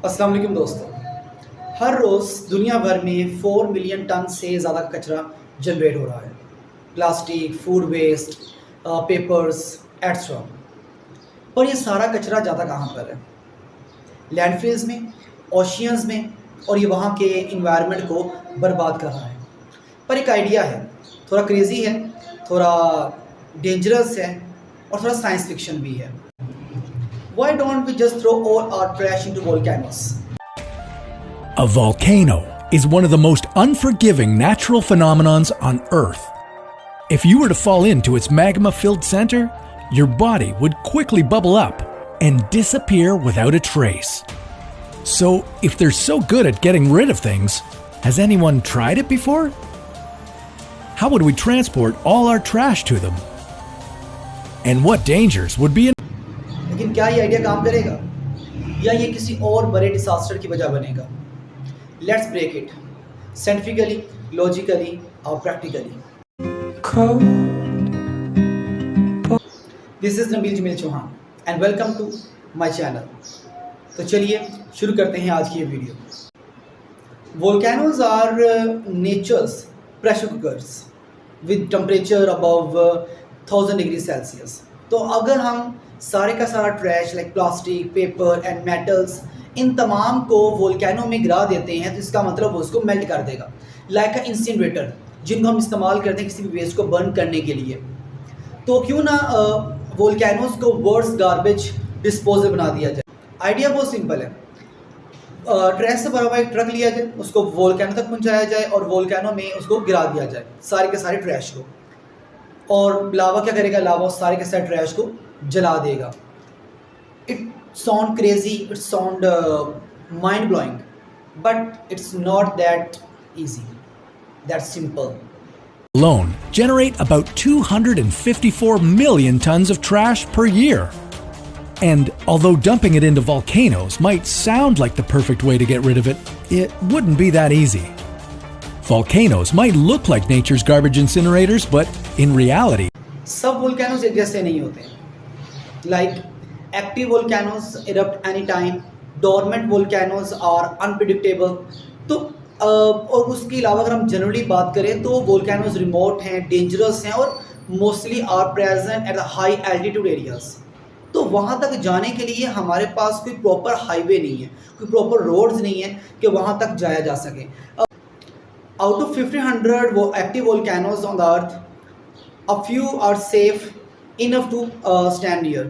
अस्सलाम वालेकुम दोस्तों। हर रोज़ दुनिया भर में 4 मिलियन टन से ज़्यादा कचरा जनरेट हो रहा है। Plastic, food waste, papers etcetera. पर ये सारा कचरा जाता कहाँ पर है? लैंडफिल्स में, ओशियंस में, और ये वहाँ के इन्वायरमेंट को बर्बाद कर रहा है। पर एक आइडिया है, थोड़ा क्रेज़ी है, थोड़ा डेंजरस है और थोड़ा साइंस फिक्शन भी है। Why don't we just throw all our trash into volcanoes? A volcano is one of the most unforgiving natural phenomenons on Earth. If you were to fall into its magma-filled center, your body would quickly bubble up and disappear without a trace. So, if they're so good at getting rid of things, has anyone tried it before? How would we transport all our trash to them? And what dangers would be in लेकिन क्या ये idea काम करेगा या ये किसी और बड़े डिसास्टर की वजह बनेगा? Let's break it scientifically, logically और practically. This is Nabeel Jameel Chauhan and welcome to my channel. तो चलिए शुरू करते हैं आज की ये video. Volcanoes are nature's pressure cookers with temperature above 1000 degree Celsius. तो अगर हम सारे का सारा trash like plastic, paper and metals, इन तमाम को वोल्केनो में गिरा देते हैं तो इसका मतलब वो उसको मेल्ट कर देगा, लाइक अ इंसिनरेटर जिनको हम इस्तेमाल करते हैं किसी भी वेस्ट को बर्न करने के लिए। तो क्यों ना वोल्केनोज को वर्ड्स गार्बेज डिस्पोजल बना दिया जाए। आइडिया बहुत सिंपल है। ट्रैश से भरा हुआ एक ट्रक लिया जाए, उसको वोल्केनो तक पहुंचाया जाए और वोल्केनो में उसको गिरा दिया जाए सारे के सारे ट्रैश को। और लावा क्या करेगा? लावा सारे के सारे ट्रैश को जला देगा। It sound crazy, it sound mind blowing, but it's not that easy, that simple. alone generate about 254 million tons of trash per year. And although dumping it into volcanoes might sound like the perfect way to get rid of it, it wouldn't be that easy. Volcanoes might look like nature's garbage incinerators, but in reality, सब volcanoes एक जैसे नहीं होते। Like active volcanoes erupt any time, dormant volcanoes are unpredictable. तो और उसके अलावा अगर हम जनरली बात करें तो वोल्केनोज रिमोट हैं, डेंजरस हैं और mostly are present at the high altitude areas. तो वहाँ तक जाने के लिए हमारे पास कोई प्रॉपर हाईवे नहीं है, कोई प्रॉपर रोड्स नहीं है कि वहाँ तक जाया जा सके। Out of 1500 active volcanoes on the earth, a few are safe enough to stand near.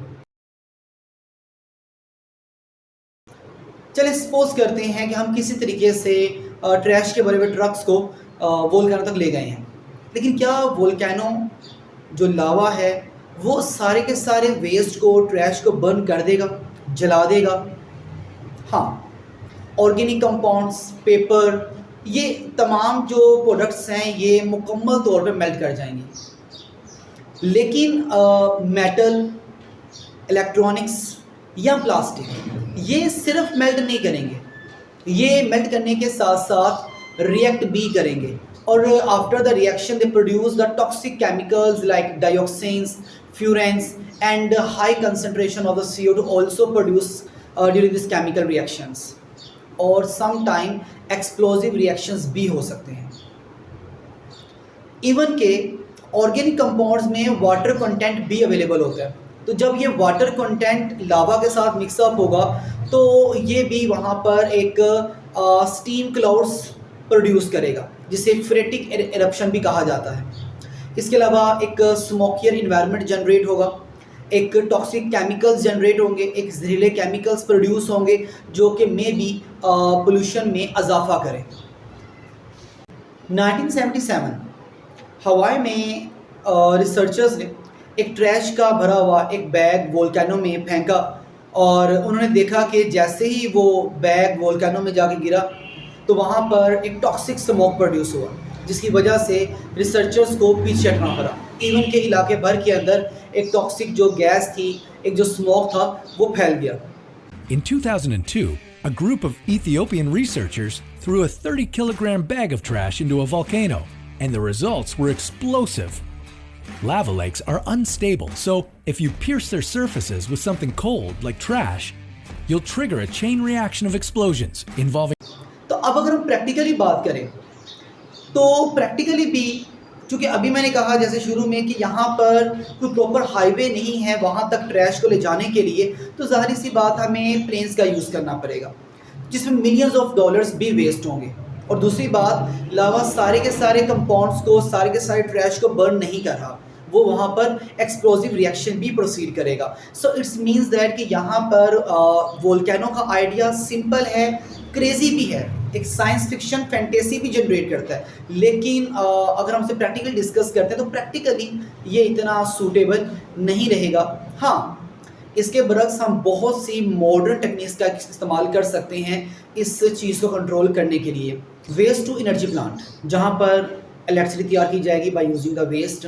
चलिए सपोज करते हैं कि हम किसी तरीके से ट्रैश के भरे हुए ट्रक्स को वोल्केनो तक ले गए हैं, लेकिन क्या वोल्केनो जो लावा है वो सारे के सारे वेस्ट को, ट्रैश को बर्न कर देगा, जला देगा? हाँ, ऑर्गेनिक कंपाउंड्स, पेपर, ये तमाम जो प्रोडक्ट्स हैं ये मुकम्मल तौर पे मेल्ट कर जाएंगे। लेकिन मेटल, इलेक्ट्रॉनिक्स या प्लास्टिक ये सिर्फ मेल्ट नहीं करेंगे, ये मेल्ट करने के साथ साथ रिएक्ट भी करेंगे। और after the reaction they produce the toxic chemicals like dioxins, furans and high concentration of the CO2 also produce during this chemical reactions. और सम टाइम एक्सप्लोजिव रिएक्शंस भी हो सकते हैं। इवन के ऑर्गेनिक कंपाउंड्स में वाटर कंटेंट भी available होता है। तो जब ये वाटर कंटेंट लावा के साथ मिक्सअप होगा तो ये भी वहाँ पर एक स्टीम क्लाउड्स प्रोड्यूस करेगा जिसे फ्रेटिक एरप्शन भी कहा जाता है। इसके अलावा एक स्मोकियर इन्वायरमेंट जनरेट होगा, एक टॉक्सिक केमिकल्स जनरेट होंगे, एक जहरीले केमिकल्स प्रोड्यूस होंगे जो कि मे बी पोल्यूशन में इजाफा करें। 1977 हवाई में रिसर्चर्स ने एक ट्रैश का भरा हुआ एक बैग वोल्केनो में फेंका और उन्होंने देखा कि जैसे ही वो बैग वोल्केनो में जाके गिरा तो वहाँ पर एक टॉक्सिक स्मोक प्रोड्यूस हुआ, जिसकी वजह से रिसर्चर्स को पीछे हटना पड़ा। इवन के इलाके भर के अंदर एक टॉक्सिक जो गैस थी, एक जो स्मोक था, वो फैल गया। in 2002, a group of Ethiopian researchers threw a 30-kilogram bag of trash into a volcano, and the results were explosive. Lava lakes are unstable, so if you pierce their surfaces with something cold like trash, you'll trigger a chain reaction of explosions involving. तो अब अगर हम practically बात करें तो practically भी, क्योंकि अभी मैंने कहा जैसे शुरू में कि यहाँ पर कोई प्रॉपर हाईवे नहीं है वहाँ तक ट्रैश को ले जाने के लिए, तो ज़ाहिर सी बात हमें प्लेन्स का यूज़ करना पड़ेगा जिसमें मिलियंस ऑफ डॉलर्स भी वेस्ट होंगे। और दूसरी बात, लावा सारे के सारे कंपाउंड्स को, सारे के सारे ट्रैश को बर्न नहीं कर रहा, वो वहाँ पर एक्सप्लोसिव रिएक्शन भी प्रोसीड करेगा। सो इट्स मीन्स दैट कि यहाँ पर वोल्केनो का आइडिया सिंपल है, क्रेजी भी है, एक साइंस फिक्शन फैंटेसी भी जनरेट करता है, लेकिन अगर हम इसे प्रैक्टिकली डिस्कस करते हैं तो प्रैक्टिकली ये इतना सूटेबल नहीं रहेगा। हाँ, इसके बरक्स हम बहुत सी मॉडर्न टेक्निक्स का इस्तेमाल कर सकते हैं इस चीज़ को कंट्रोल करने के लिए। वेस्ट टू एनर्जी प्लांट, जहाँ पर इलेक्ट्रिसिटी तैयार की जाएगी बाय यूजिंग द वेस्ट।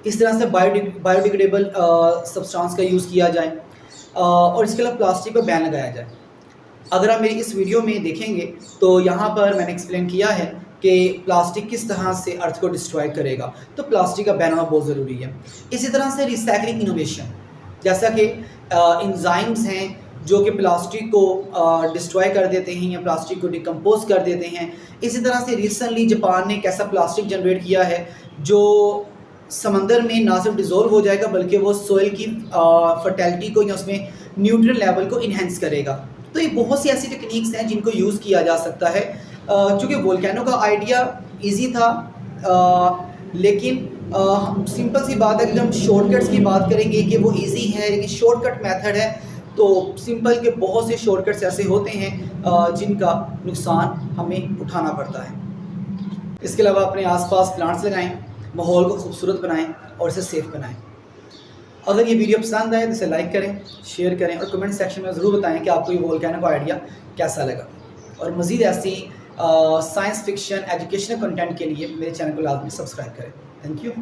इस तरह से बायोडिग्रेडेबल सब्सटेंस का यूज़ किया जाए और इसके अलावा प्लास्टिक पर बैन लगाया जाए। अगर आप मेरी इस वीडियो में देखेंगे तो यहाँ पर मैंने एक्सप्लेन किया है कि प्लास्टिक किस तरह से अर्थ को डिस्ट्रॉय करेगा, तो प्लास्टिक का बैन होना बहुत ज़रूरी है। इसी तरह से रिसाइकलिंग इनोवेशन, जैसा कि एंजाइम्स हैं जो कि प्लास्टिक को डिस्ट्रॉय कर देते हैं या प्लास्टिक को डिकम्पोज कर देते हैं। इसी तरह से रिसेंटली जापान ने एक ऐसा प्लास्टिक जनरेट किया है जो समंदर में ना सिर्फ डिज़ोल्व हो जाएगा बल्कि वो सोइल की फर्टिलिटी को या उसमें न्यूट्रिएंट लेवल को इन्हेंस करेगा। तो ये बहुत सी ऐसी टेक्निक्स हैं जिनको यूज़ किया जा सकता है। चूँकि वोल्केनो का आइडिया इजी था, लेकिन सिंपल सी बात है कि हम शॉर्टकट्स की बात करेंगे कि वो इजी है लेकिन शॉर्टकट मेथड है, तो सिंपल के बहुत से शॉर्टकट्स ऐसे होते हैं जिनका नुकसान हमें उठाना पड़ता है। इसके अलावा अपने आसपास प्लांट्स लगाएं, माहौल को खूबसूरत बनाएं और इसे सेफ बनाएं। अगर ये वीडियो पसंद आए तो इसे लाइक करें, शेयर करें और कमेंट सेक्शन में ज़रूर बताएं कि आपको ये वोल्केनो का आइडिया कैसा लगा। और मज़ीद ऐसी साइंस फिक्शन एजुकेशनल कंटेंट के लिए मेरे चैनल को लाजमी सब्सक्राइब करें। Thank you.